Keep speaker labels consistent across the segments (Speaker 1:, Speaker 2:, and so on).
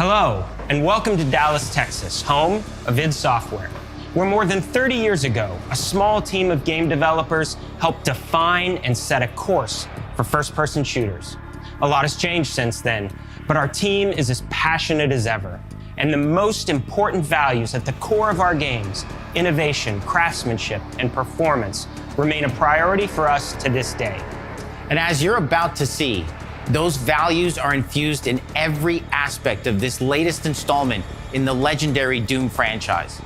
Speaker 1: Hello, and welcome to Dallas, Texas, home of id Software, where more than 30 years ago, a small team of game developers helped define and set a course for first-person shooters. A lot has changed since then, but our team is as passionate as ever. And the most important values at the core of our games, innovation, craftsmanship, and performance, remain a priority for us to this day.
Speaker 2: And as you're about to see, those values are infused in every aspect of this latest installment in the legendary Doom franchise.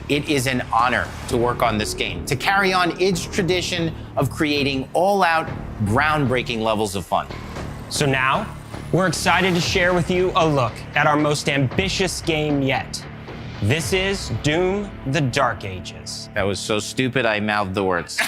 Speaker 2: It is an honor to work on this game, to carry on id's tradition of creating all-out, groundbreaking levels of fun.
Speaker 1: So now, we're excited to share with you a look at our most ambitious game yet. This is Doom: The Dark Ages.
Speaker 2: That was so stupid, I mouthed the words.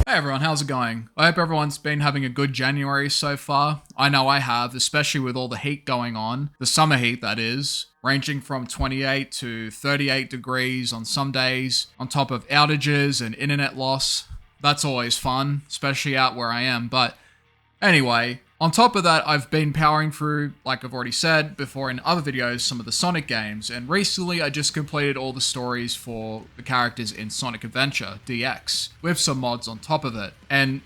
Speaker 3: Hey everyone, how's it going? I hope everyone's been having a good January so far. I know I have, especially with all the heat going on. The summer heat, that is. Ranging from 28 to 38 degrees on some days, on top of outages and internet loss. That's always fun, especially out where I am. But anyway, on top of that, I've been powering through, like I've already said before in other videos, some of the Sonic games. And recently, I just completed all the stories for the characters in Sonic Adventure DX, with some mods on top of it. And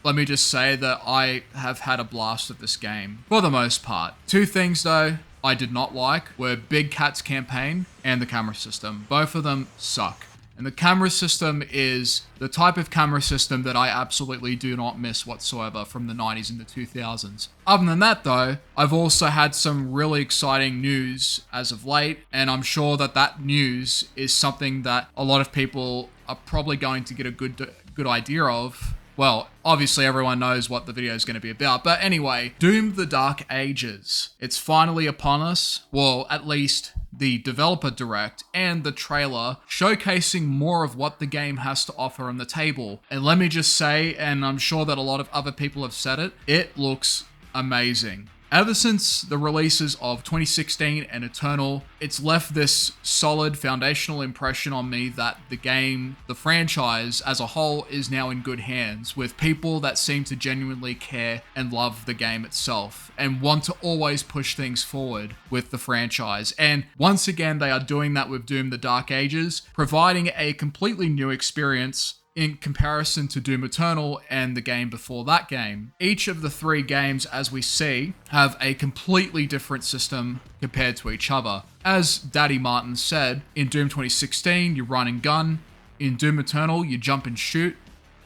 Speaker 3: let me just say that I have had a blast with this game, for the most part. Two things, though, I did not like were Big Cat's campaign and the camera system. Both of them suck. And the camera system is the type of camera system that I absolutely do not miss whatsoever from the 90s and the 2000s. Other than that though, I've also had some really exciting news as of late, and I'm sure that that news is something that a lot of people are probably going to get a good idea of. Well, obviously everyone knows what the video is going to be about, but anyway, Doom: The Dark Ages. It's finally upon us, well, at least the developer direct and the trailer showcasing more of what the game has to offer on the table. And let me just say, and I'm sure that a lot of other people have said it, it looks amazing. Ever since the releases of 2016 and Eternal, it's left this solid foundational impression on me that the game, the franchise as a whole, is now in good hands with people that seem to genuinely care and love the game itself and want to always push things forward with the franchise. And once again, they are doing that with Doom: The Dark Ages, providing a completely new experience in comparison to Doom Eternal and the game before that game. Each of the three games, as we see, have a completely different system compared to each other. As Daddy Martin said, in Doom 2016, you run and gun. In Doom Eternal, you jump and shoot.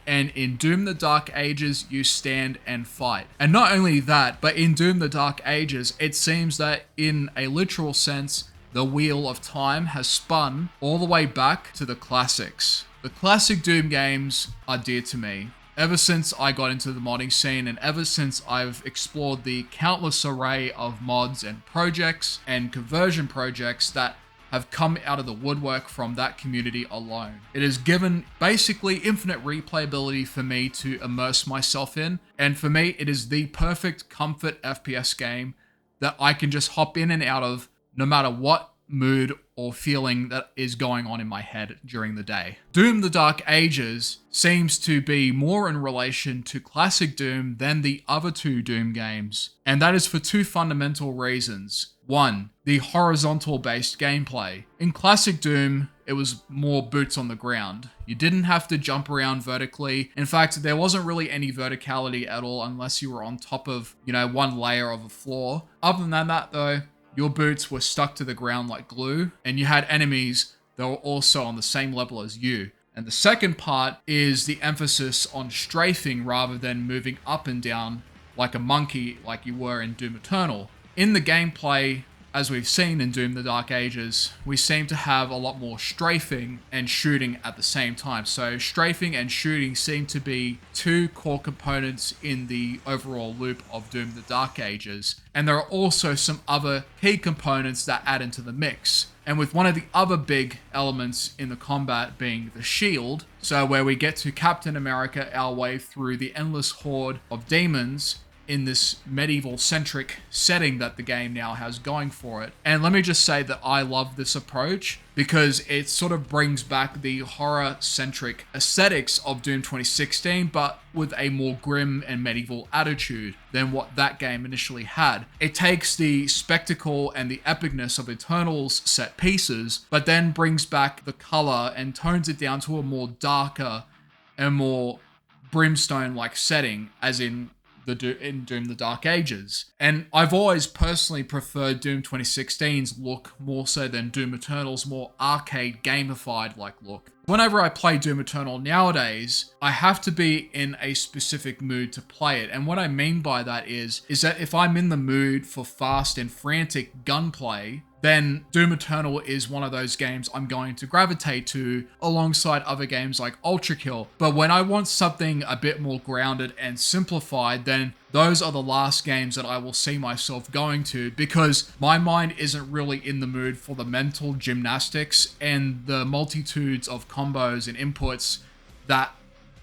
Speaker 3: And in Doom: The Dark Ages, you stand and fight. And not only that, but in Doom: The Dark Ages, it seems that in a literal sense, the wheel of time has spun all the way back to the classics. The classic Doom games are dear to me. Ever since I got into the modding scene and ever since I've explored the countless array of mods and projects and conversion projects that have come out of the woodwork from that community alone. It has given basically infinite replayability for me to immerse myself in, and for me it is the perfect comfort FPS game that I can just hop in and out of no matter what mood or feeling that is going on in my head during the day. Doom: The Dark Ages seems to be more in relation to classic Doom than the other two Doom games, and that is for two fundamental reasons. One, the horizontal-based gameplay. In classic Doom, it was more boots on the ground. You didn't have to jump around vertically. In fact, there wasn't really any verticality at all unless you were on top of, one layer of a floor. Other than that though, your boots were stuck to the ground like glue, and you had enemies that were also on the same level as you. And the second part is the emphasis on strafing rather than moving up and down like a monkey like you were in Doom Eternal. In the gameplay as we've seen in Doom the Dark Ages, we seem to have a lot more strafing and shooting at the same time. So strafing and shooting seem to be two core components in the overall loop of Doom the Dark Ages. And there are also some other key components that add into the mix. And with one of the other big elements in the combat being the shield, so where we get to Captain America our way through the endless horde of demons in this medieval-centric setting that the game now has going for it. And let me just say that I love this approach because it sort of brings back the horror-centric aesthetics of Doom 2016, but with a more grim and medieval attitude than what that game initially had. It takes the spectacle and the epicness of Eternal's set pieces, but then brings back the color and tones it down to a more darker and more brimstone-like setting, as in Doom the Dark Ages. And I've always personally preferred Doom 2016's look more so than Doom Eternal's more arcade gamified like look. Whenever I play Doom Eternal nowadays, I have to be in a specific mood to play it. And what I mean by that is that if I'm in the mood for fast and frantic gunplay, then Doom Eternal is one of those games I'm going to gravitate to alongside other games like Ultra Kill. But when I want something a bit more grounded and simplified, then those are the last games that I will see myself going to, because my mind isn't really in the mood for the mental gymnastics and the multitudes of combos and inputs that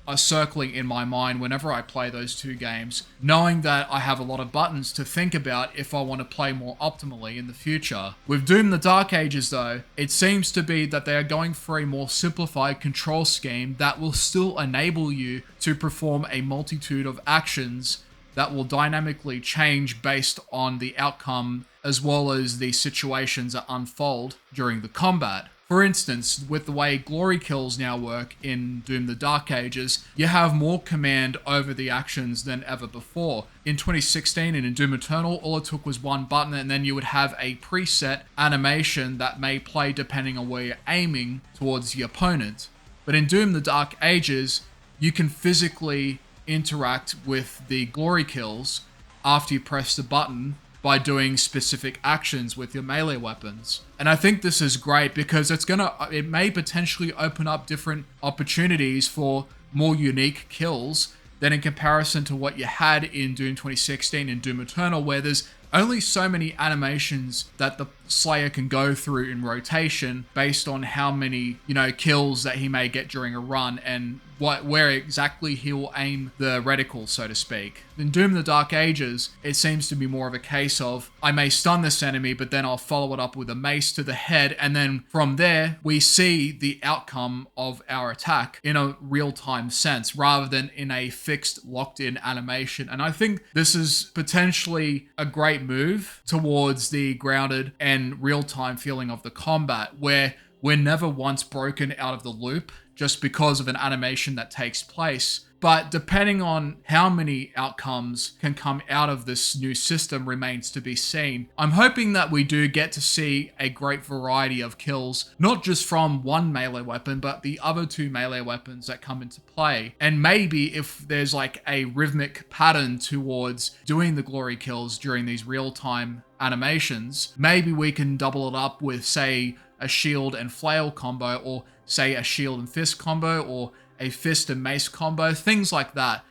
Speaker 3: are circling in my mind whenever I play those two games, knowing that I have a lot of buttons to think about if I want to play more optimally in the future. With Doom the Dark Ages though, it seems to be that they are going for a more simplified control scheme that will still enable you to perform a multitude of actions that will dynamically change based on the outcome as well as the situations that unfold during the combat. For instance, with the way glory kills now work in Doom the Dark Ages, you have more command over the actions than ever before. In 2016 and in Doom Eternal, all it took was one button and then you would have a preset animation that may play depending on where you're aiming towards the opponent. But in Doom the Dark Ages, you can physically interact with the glory kills after you press the button by doing specific actions with your melee weapons. And I think this is great because it may potentially open up different opportunities for more unique kills than in comparison to what you had in Doom 2016 and Doom Eternal, where there's only so many animations that the Slayer can go through in rotation based on how many, kills that he may get during a run and where exactly he will aim the reticle, so to speak. In Doom the Dark Ages, it seems to be more of a case of, I may stun this enemy, but then I'll follow it up with a mace to the head, and then from there, we see the outcome of our attack in a real-time sense, rather than in a fixed, locked-in animation. And I think this is potentially a great move towards the grounded and real-time feeling of the combat, where we're never once broken out of the loop just because of an animation that takes place. But depending on how many outcomes can come out of this new system remains to be seen. I'm hoping that we do get to see a great variety of kills, not just from one melee weapon, but the other two melee weapons that come into play. And maybe if there's like a rhythmic pattern towards doing the glory kills during these real-time animations, maybe we can double it up with, say, a shield and flail combo, or say a shield and fist combo, or a fist and mace combo, things like that,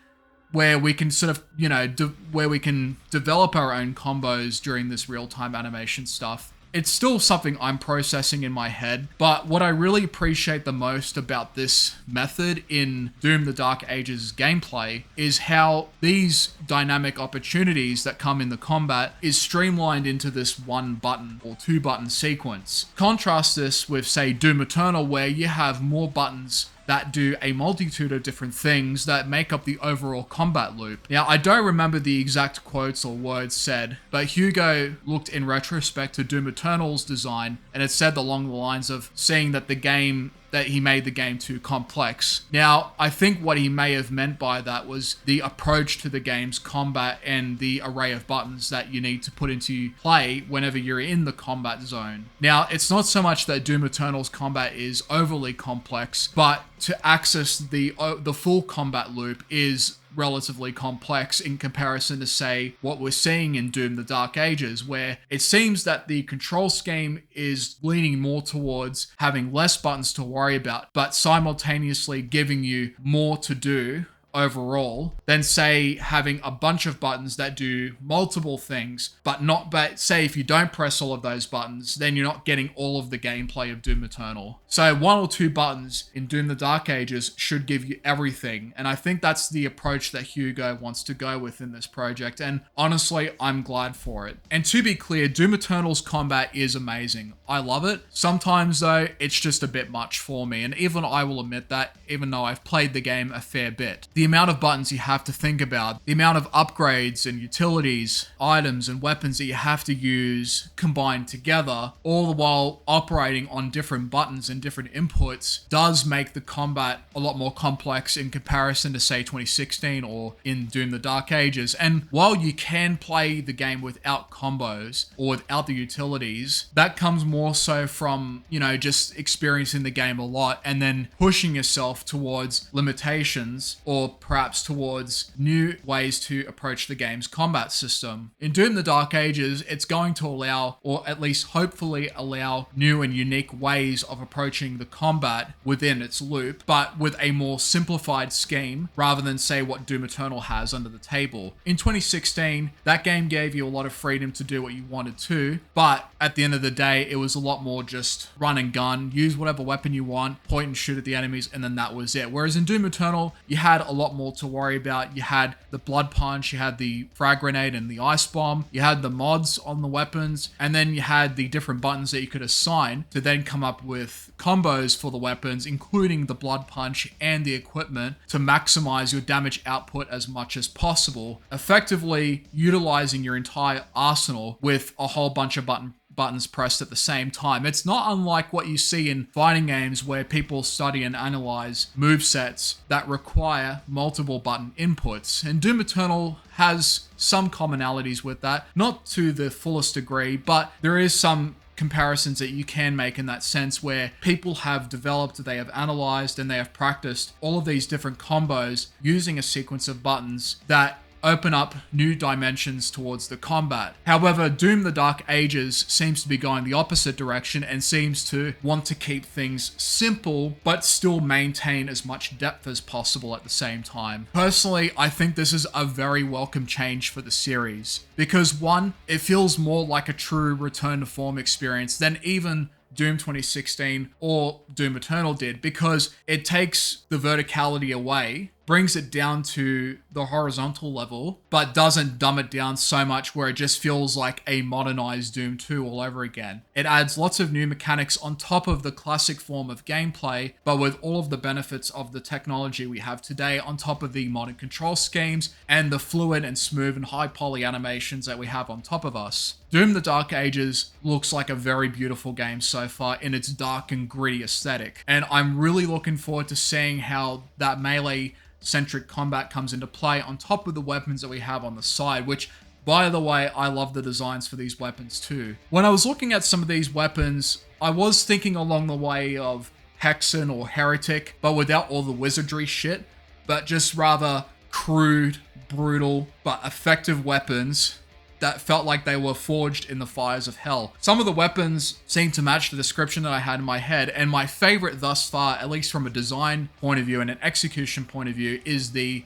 Speaker 3: where we can sort of, where we can develop our own combos during this real-time animation stuff. It's still something I'm processing in my head, but what I really appreciate the most about this method in Doom the Dark Ages gameplay is how these dynamic opportunities that come in the combat is streamlined into this one button or two button sequence. Contrast this with, say, Doom Eternal, where you have more buttons that do a multitude of different things that make up the overall combat loop. Now, I don't remember the exact quotes or words said, but Hugo looked in retrospect to Doom Eternal's design, and it said along the lines of saying that he made the game too complex. Now, I think what he may have meant by that was the approach to the game's combat and the array of buttons that you need to put into play whenever you're in the combat zone. Now, it's not so much that Doom Eternal's combat is overly complex, but to access the full combat loop is relatively complex in comparison to, say, what we're seeing in Doom: The Dark Ages, where it seems that the control scheme is leaning more towards having less buttons to worry about, but simultaneously giving you more to do overall than, say, having a bunch of buttons that do multiple things, but say if you don't press all of those buttons, then you're not getting all of the gameplay of Doom Eternal. So 1 or 2 buttons in Doom: The Dark Ages should give you everything, and I think that's the approach that Hugo wants to go with in this project, and honestly, I'm glad for it. And to be clear, Doom Eternal's combat is amazing. I love it. Sometimes though, it's just a bit much for me, and even I will admit that, even though I've played the game a fair bit. The amount of buttons you have to think about, the amount of upgrades and utilities, items and weapons that you have to use combined together, all the while operating on different buttons and different inputs, does make the combat a lot more complex in comparison to, say, 2016 or in Doom: The Dark Ages. And while you can play the game without combos or without the utilities, that comes more so from, just experiencing the game a lot and then pushing yourself towards limitations or perhaps towards new ways to approach the game's combat system. In Doom: The Dark Ages, it's going to allow, or at least hopefully allow, new and unique ways of approaching the combat within its loop, but with a more simplified scheme rather than, say, what Doom Eternal has under the table. In 2016, that game gave you a lot of freedom to do what you wanted to, but at the end of the day, it was a lot more just run and gun, use whatever weapon you want, point and shoot at the enemies, and then that was it. Whereas in Doom Eternal, you had a lot more to worry about. You had the blood punch, you had the frag grenade and the ice bomb, you had the mods on the weapons, and then you had the different buttons that you could assign to then come up with combos for the weapons, including the blood punch and the equipment, to maximize your damage output as much as possible, effectively utilizing your entire arsenal with a whole bunch of buttons pressed at the same time. It's not unlike what you see in fighting games where people study and analyze movesets that require multiple button inputs. And Doom Eternal has some commonalities with that, not to the fullest degree, but there is some comparisons that you can make in that sense where people have developed, they have analyzed, and they have practiced all of these different combos using a sequence of buttons that open up new dimensions towards the combat. However, Doom: The Dark Ages seems to be going the opposite direction and seems to want to keep things simple, but still maintain as much depth as possible at the same time. Personally, I think this is a very welcome change for the series, because one, it feels more like a true return to form experience than even Doom 2016 or Doom Eternal did, because it takes the verticality away, brings it down to the horizontal level, but doesn't dumb it down so much where it just feels like a modernized Doom 2 all over again. It adds lots of new mechanics on top of the classic form of gameplay, but with all of the benefits of the technology we have today on top of the modern control schemes and the fluid and smooth and high poly animations that we have on top of us. Doom: The Dark Ages looks like a very beautiful game so far in its dark and gritty aesthetic, and I'm really looking forward to seeing how that melee-centric combat comes into play on top of the weapons that we have on the side, which, by the way, I love the designs for these weapons too. When I was looking at some of these weapons, I was thinking along the way of Hexen or Heretic, but without all the wizardry shit, but just rather crude, brutal, but effective weapons that felt like they were forged in the fires of hell. Some of the weapons seem to match the description that I had in my head, and my favorite thus far, at least from a design point of view and an execution point of view, is the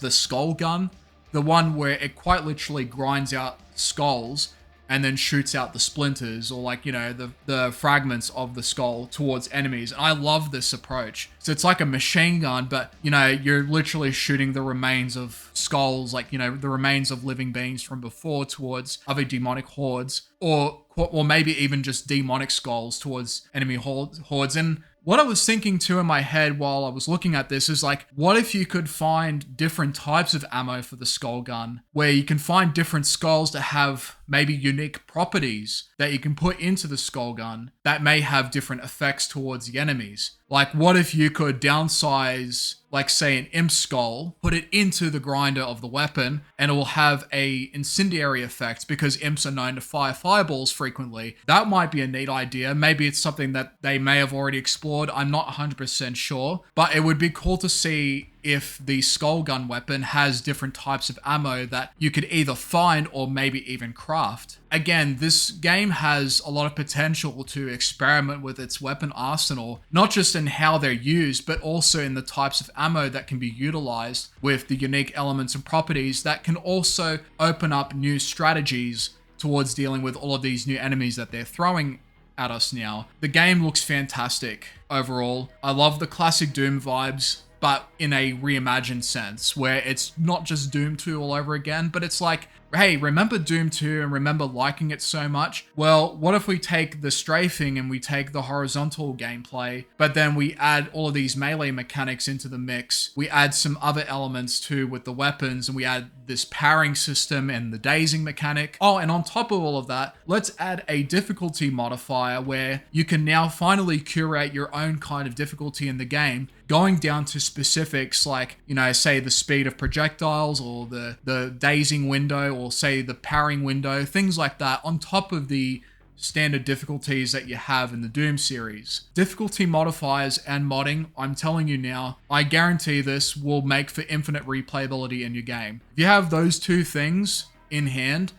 Speaker 3: skull gun. The one where it quite literally grinds out skulls and then shoots out the splinters or the fragments of the skull towards enemies. And I love this approach. So it's like a machine gun, but you're literally shooting the remains of skulls, the remains of living beings from before towards other demonic hordes, or maybe even just demonic skulls towards enemy hordes. And what I was thinking too in my head while I was looking at this is what if you could find different types of ammo for the skull gun, where you can find different skulls that have maybe unique properties that you can put into the skull gun that may have different effects towards the enemies. What if you could downsize, say, an imp skull, put it into the grinder of the weapon, and it will have a incendiary effect because imps are known to fire fireballs frequently. That might be a neat idea. Maybe it's something that they may have already explored. I'm not 100% sure, but it would be cool to see if the skull gun weapon has different types of ammo that you could either find or maybe even craft. Again, this game has a lot of potential to experiment with its weapon arsenal, not just in how they're used, but also in the types of ammo that can be utilized with the unique elements and properties that can also open up new strategies towards dealing with all of these new enemies that they're throwing at us now. The game looks fantastic overall. I love the classic Doom vibes, but in a reimagined sense, where it's not just Doom 2 all over again, but it's like, hey, remember Doom 2 and remember liking it so much? Well, what if we take the strafing and we take the horizontal gameplay, but then we add all of these melee mechanics into the mix. We add some other elements too with the weapons, and we add this parrying system and the dazing mechanic. Oh, and on top of all of that, let's add a difficulty modifier where you can now finally curate your own kind of difficulty in the game, going down to specifics like, you know, say the speed of projectiles or the dazing window, or say the parrying window, things like that, on top of the standard difficulties that you have in the Doom series. Difficulty modifiers and modding, I'm telling you now, I guarantee this will make for infinite replayability in your game. If you have those two things in hand,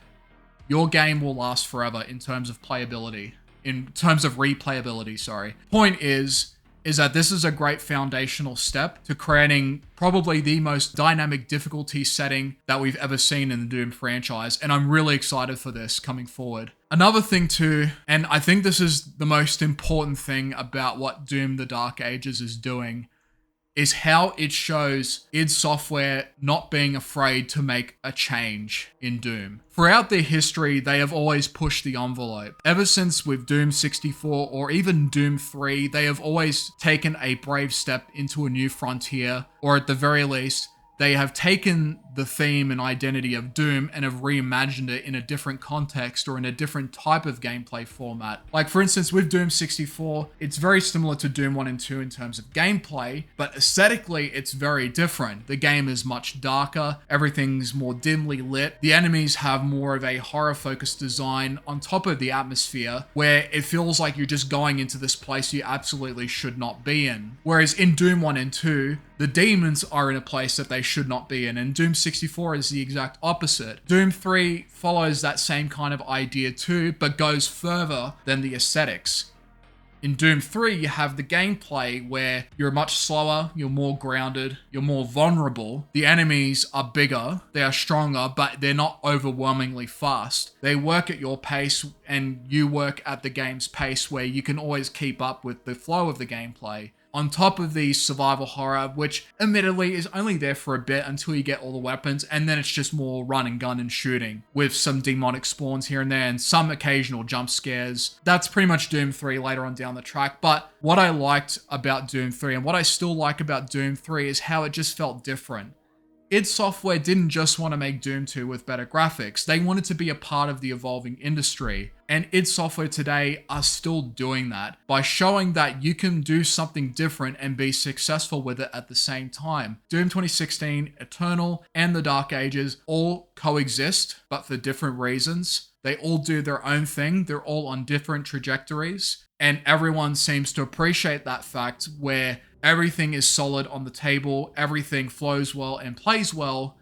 Speaker 3: your game will last forever in terms of playability, in terms of replayability, sorry. Point is that this is a great foundational step to creating probably the most dynamic difficulty setting that we've ever seen in the Doom franchise, and I'm really excited for this coming forward. Another thing too, and I think this is the most important thing about what Doom the Dark Ages is doing, is how it shows id Software not being afraid to make a change in Doom. Throughout their history, they have always pushed the envelope. Ever since with Doom 64 or even Doom 3, they have always taken a brave step into a new frontier, or at the very least, they have taken the theme and identity of Doom and have reimagined it in a different context or in a different type of gameplay format. Like for instance, with Doom 64, it's very similar to Doom 1 and 2 in terms of gameplay, but aesthetically it's very different. The game is much darker, everything's more dimly lit, the enemies have more of a horror-focused design on top of the atmosphere, where it feels like you're just going into this place you absolutely should not be in. Whereas in Doom 1 and 2, the demons are in a place that they should not be in, and Doom 64 is the exact opposite. Doom 3 follows that same kind of idea too, but goes further than the aesthetics. In Doom 3, you have the gameplay where you're much slower, you're more grounded, you're more vulnerable. The enemies are bigger, they are stronger, but they're not overwhelmingly fast. They work at your pace, and you work at the game's pace where you can always keep up with the flow of the gameplay. On top of the survival horror, which admittedly is only there for a bit until you get all the weapons, and then it's just more run and gun and shooting, with some demonic spawns here and there and some occasional jump scares. That's pretty much Doom 3 later on down the track, but what I liked about Doom 3 and what I still like about Doom 3 is how it just felt different. id Software didn't just want to make Doom 2 with better graphics, they wanted to be a part of the evolving industry. And id Software today are still doing that by showing that you can do something different and be successful with it at the same time. Doom 2016, Eternal, and The Dark Ages all coexist, but for different reasons. They all do their own thing, they're all on different trajectories, and everyone seems to appreciate that fact where everything is solid on the table, everything flows well and plays well,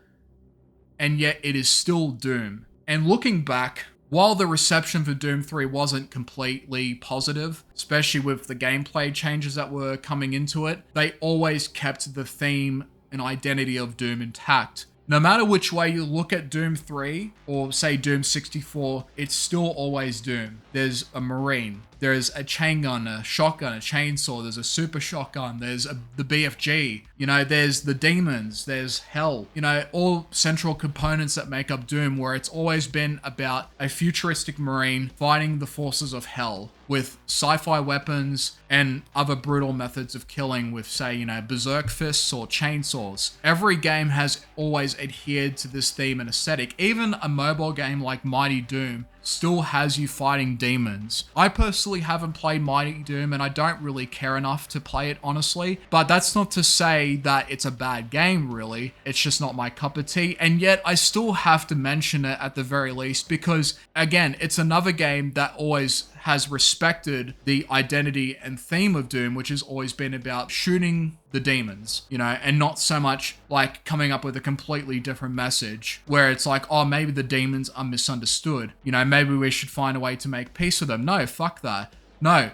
Speaker 3: and yet it is still Doom. And looking back, while the reception for Doom 3 wasn't completely positive, especially with the gameplay changes that were coming into it, they always kept the theme and identity of Doom intact. No matter which way you look at Doom 3, or say Doom 64, it's still always Doom. There's a Marine, there's a chain gun, a shotgun, a chainsaw, there's a super shotgun, there's the BFG, you know, there's the demons, there's hell, you know, all central components that make up Doom, where it's always been about a futuristic Marine fighting the forces of hell with sci-fi weapons and other brutal methods of killing with, say, you know, berserk fists or chainsaws. Every game has always adhered to this theme and aesthetic. Even a mobile game like Mighty Doom still has you fighting demons. I personally haven't played Mighty Doom and I don't really care enough to play it, honestly, but that's not to say that it's a bad game, really. It's just not my cup of tea, and yet I still have to mention it at the very least because, again, it's another game that always has respected the identity and theme of Doom, which has always been about shooting the demons, and not so much like coming up with a completely different message where it's like, oh, maybe the demons are misunderstood. Maybe we should find a way to make peace with them. No, fuck that. No.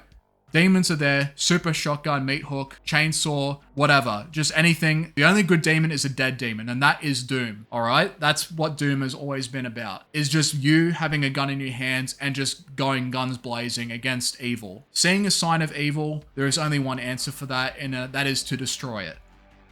Speaker 3: Demons are there, super shotgun, meat hook, chainsaw, whatever. Just anything. The only good demon is a dead demon, and that is Doom, alright? That's what Doom has always been about. Is just you having a gun in your hands and just going guns blazing against evil. Seeing a sign of evil, there is only one answer for that, and that is to destroy it.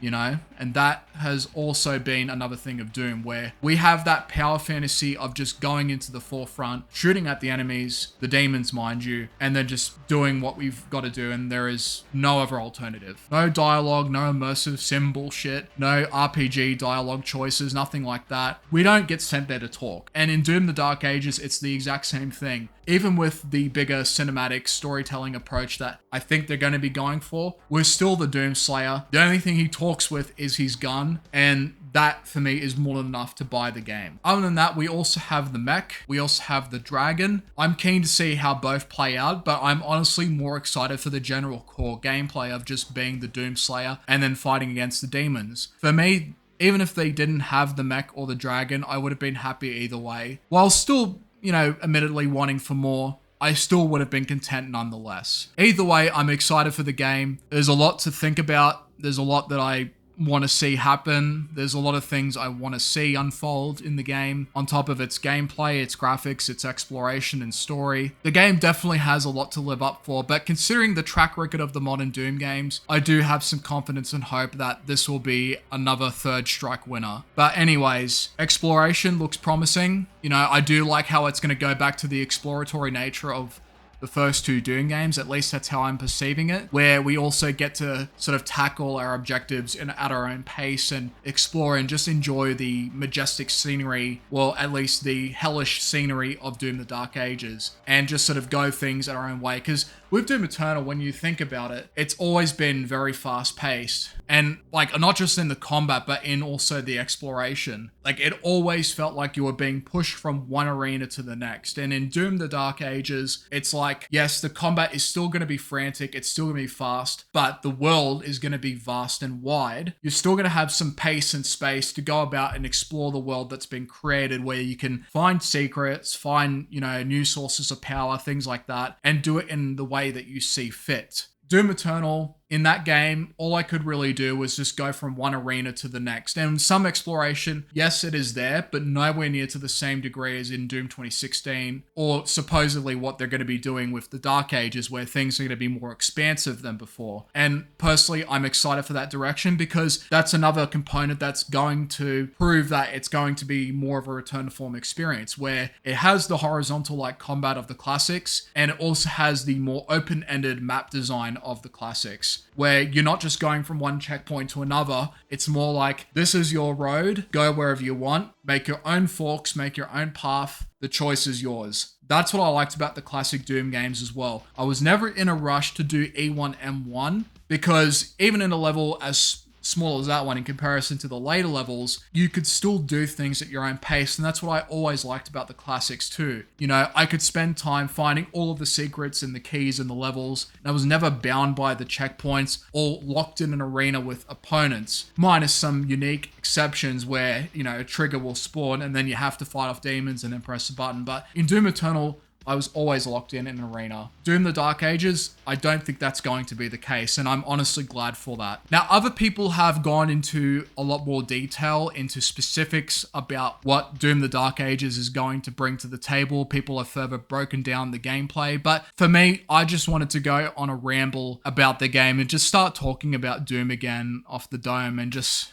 Speaker 3: And that has also been another thing of Doom, where we have that power fantasy of just going into the forefront, shooting at the enemies, the demons, mind you, and then just doing what we've got to do, and there is no other alternative. No dialogue, no immersive sim bullshit, no RPG dialogue choices, nothing like that. We don't get sent there to talk. And in Doom the Dark Ages, it's the exact same thing. Even with the bigger cinematic storytelling approach that I think they're going to be going for, we're still the Doom Slayer. The only thing he talks with is his gun, and that for me is more than enough to buy the game. Other than that, we also have the mech, we also have the dragon. I'm keen to see how both play out, but I'm honestly more excited for the general core gameplay of just being the Doom Slayer and then fighting against the demons. For me, even if they didn't have the mech or the dragon, I would have been happy either way. While still, admittedly wanting for more, I still would have been content nonetheless. Either way, I'm excited for the game. There's a lot to think about. There's a lot that I want to see happen. There's a lot of things I want to see unfold in the game. On top of its gameplay, its graphics, its exploration and story. The game definitely has a lot to live up for, but considering the track record of the modern Doom games, I do have some confidence and hope that this will be another third strike winner. But anyways, exploration looks promising. I do like how it's going to go back to the exploratory nature of the first two Doom games, at least that's how I'm perceiving it, where we also get to sort of tackle our objectives at our own pace and explore and just enjoy the majestic scenery, well, at least the hellish scenery of Doom the Dark Ages, and just sort of go things our own way. Because with Doom Eternal, when you think about it, it's always been very fast paced, and like not just in the combat, but in also the exploration. Like it always felt like you were being pushed from one arena to the next. And in Doom the Dark Ages, it's like, yes, the combat is still going to be frantic, it's still going to be fast, but the world is going to be vast and wide. You're still going to have some pace and space to go about and explore the world that's been created, where you can find secrets, find, new sources of power, things like that, and do it in the way that you see fit. Doom Eternal, in that game, all I could really do was just go from one arena to the next. And some exploration, yes, it is there, but nowhere near to the same degree as in Doom 2016, or supposedly what they're going to be doing with the Dark Ages, where things are going to be more expansive than before. And personally, I'm excited for that direction, because that's another component that's going to prove that it's going to be more of a return to form experience, where it has the horizontal-like combat of the classics, and it also has the more open-ended map design of the classics, where you're not just going from one checkpoint to another. It's more like, this is your road, go wherever you want, make your own forks, make your own path, the choice is yours. That's what I liked about the classic Doom games as well. I was never in a rush to do E1, M1, because even in a level as small as that one in comparison to the later levels, you could still do things at your own pace, and that's what I always liked about the classics too. I could spend time finding all of the secrets and the keys and the levels, and I was never bound by the checkpoints or locked in an arena with opponents, minus some unique exceptions where, a trigger will spawn and then you have to fight off demons and then press a button. But in Doom Eternal, I was always locked in an arena. Doom the Dark Ages, I don't think that's going to be the case, and I'm honestly glad for that. Now, other people have gone into a lot more detail, into specifics about what Doom the Dark Ages is going to bring to the table. People have further broken down the gameplay, but for me, I just wanted to go on a ramble about the game and just start talking about Doom again off the dome, and just,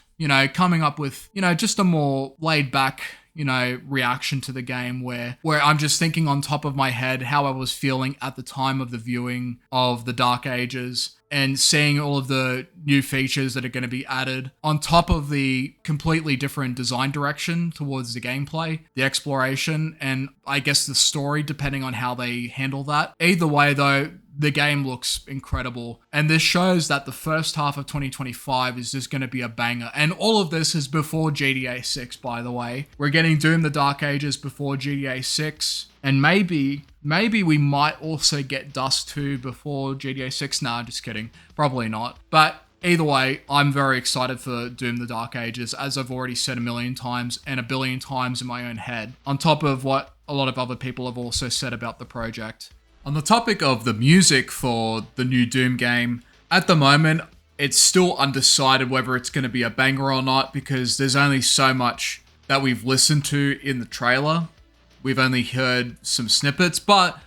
Speaker 3: coming up with, just a more laid back, reaction to the game, where I'm just thinking on top of my head how I was feeling at the time of the viewing of the Dark Ages, and seeing all of the new features that are going to be added on top of the completely different design direction towards the gameplay, the exploration, and I guess the story, depending on how they handle that. Either way though, the game looks incredible. And this shows that the first half of 2025 is just going to be a banger. And all of this is before GTA 6, by the way. We're getting Doom the Dark Ages before GTA 6. And maybe we might also get Dust 2 before GTA 6. Nah, just kidding. Probably not. But either way, I'm very excited for Doom the Dark Ages, as I've already said a million times and a billion times in my own head, on top of what a lot of other people have also said about the project. On the topic of the music for the new Doom game, at the moment, it's still undecided whether it's going to be a banger or not, because there's only so much that we've listened to in the trailer. We've only heard some snippets, but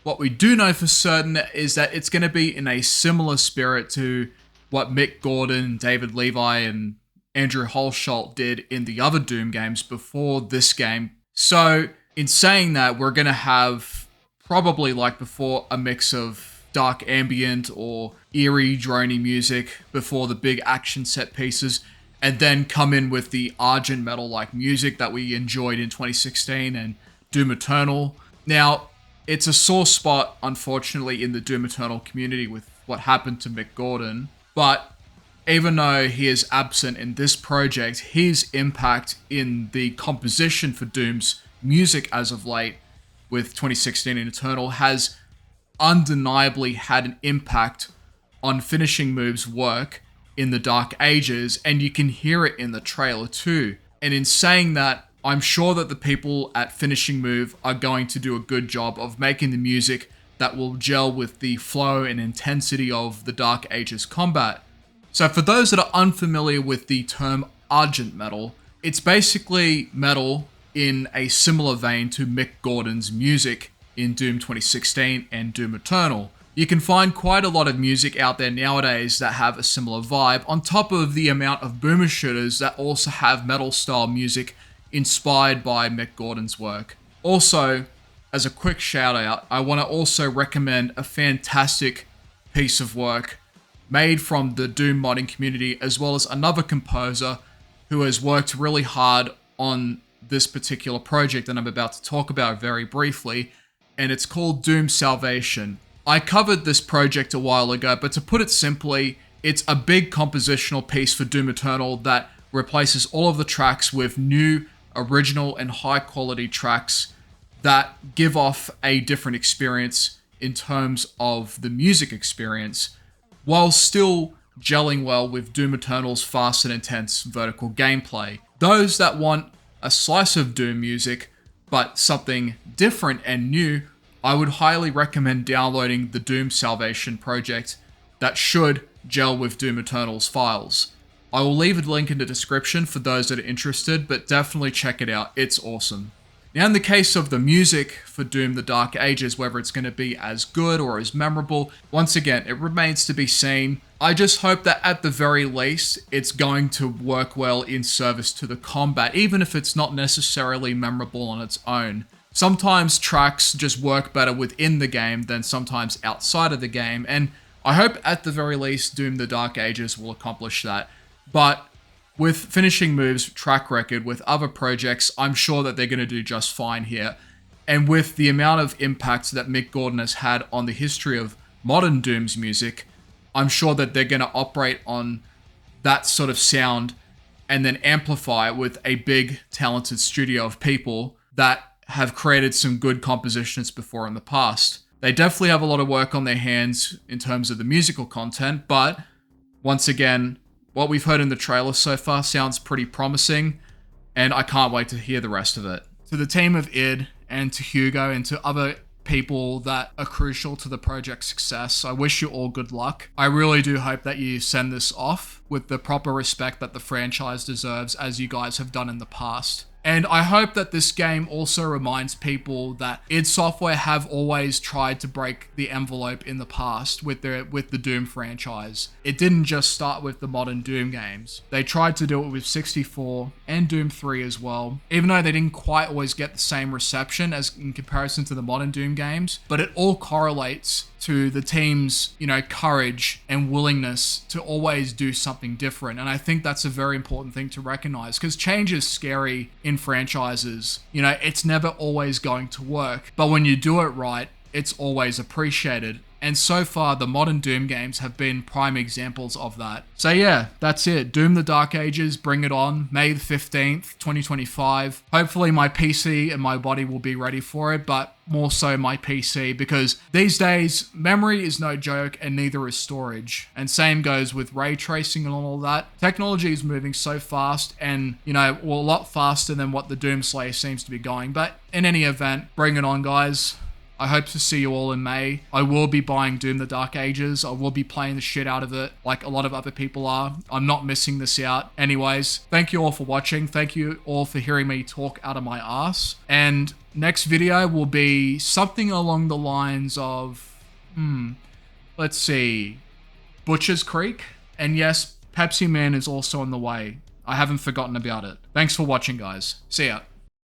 Speaker 3: what we do know for certain is that it's going to be in a similar spirit to what Mick Gordon, David Levi, and Andrew Holschult did in the other Doom games before this game. So, in saying that, we're going to have, probably like before, a mix of dark ambient or eerie, drony music before the big action set pieces, and then come in with the Argent metal-like music that we enjoyed in 2016 and Doom Eternal. Now, it's a sore spot, unfortunately, in the Doom Eternal community with what happened to Mick Gordon, but even though he is absent in this project, his impact in the composition for Doom's music as of late with 2016 and Eternal has undeniably had an impact on Finishing Move's work in the Dark Ages, and you can hear it in the trailer too. And in saying that, I'm sure that the people at Finishing Move are going to do a good job of making the music that will gel with the flow and intensity of the Dark Ages combat. So for those that are unfamiliar with the term Argent metal, it's basically metal in a similar vein to Mick Gordon's music in Doom 2016 and Doom Eternal. You can find quite a lot of music out there nowadays that have a similar vibe, on top of the amount of boomer shooters that also have metal style music inspired by Mick Gordon's work. Also, as a quick shout out, I want to also recommend a fantastic piece of work made from the Doom modding community, as well as another composer who has worked really hard on this particular project that I'm about to talk about very briefly, and it's called Doom Salvation. I covered this project a while ago, but to put it simply, it's a big compositional piece for Doom Eternal that replaces all of the tracks with new, original, and high-quality tracks that give off a different experience in terms of the music experience, while still gelling well with Doom Eternal's fast and intense vertical gameplay. Those that want a slice of Doom music, but something different and new, I would highly recommend downloading the Doom Salvation project that should gel with Doom Eternal's files. I will leave a link in the description for those that are interested, but definitely check it out, it's awesome. Now, in the case of the music for Doom the Dark Ages, whether it's going to be as good or as memorable, once again, it remains to be seen. I just hope that at the very least, it's going to work well in service to the combat, even if it's not necessarily memorable on its own. Sometimes tracks just work better within the game than sometimes outside of the game, and I hope at the very least Doom the Dark Ages will accomplish that. But with Finishing Move's track record with other projects, I'm sure that they're going to do just fine here. And with the amount of impact that Mick Gordon has had on the history of modern Doom's music, I'm sure that they're going to operate on that sort of sound and then amplify it with a big, talented studio of people that have created some good compositions before in the past. They definitely have a lot of work on their hands in terms of the musical content, but once again, what we've heard in the trailer so far sounds pretty promising, and I can't wait to hear the rest of it. To the team of id, and to Hugo, and to other people that are crucial to the project's success, I wish you all good luck. I really do hope that you send this off with the proper respect that the franchise deserves, as you guys have done in the past. And I hope that this game also reminds people that id Software have always tried to break the envelope in the past with the Doom franchise. It didn't just start with the modern Doom games. They tried to do it with 64 and Doom 3 as well, even though they didn't quite always get the same reception as in comparison to the modern Doom games. But it all correlates to the team's, courage and willingness to always do something different. And I think that's a very important thing to recognize, because change is scary in franchises. It's never always going to work, but when you do it right, it's always appreciated. And so far, the modern Doom games have been prime examples of that. So yeah, that's it. Doom the Dark Ages, bring it on. May the 15th, 2025. Hopefully my PC and my body will be ready for it, but more so my PC, because these days, memory is no joke and neither is storage. And same goes with ray tracing and all that. Technology is moving so fast and, a lot faster than what the Doomslayer seems to be going. But in any event, bring it on, guys. I hope to see you all in May. I will be buying Doom the Dark Ages. I will be playing the shit out of it like a lot of other people are. I'm not missing this out. Anyways, thank you all for watching. Thank you all for hearing me talk out of my ass. And next video will be something along the lines of, let's see, Butcher's Creek. And yes, Pepsi Man is also on the way. I haven't forgotten about it. Thanks for watching, guys. See ya.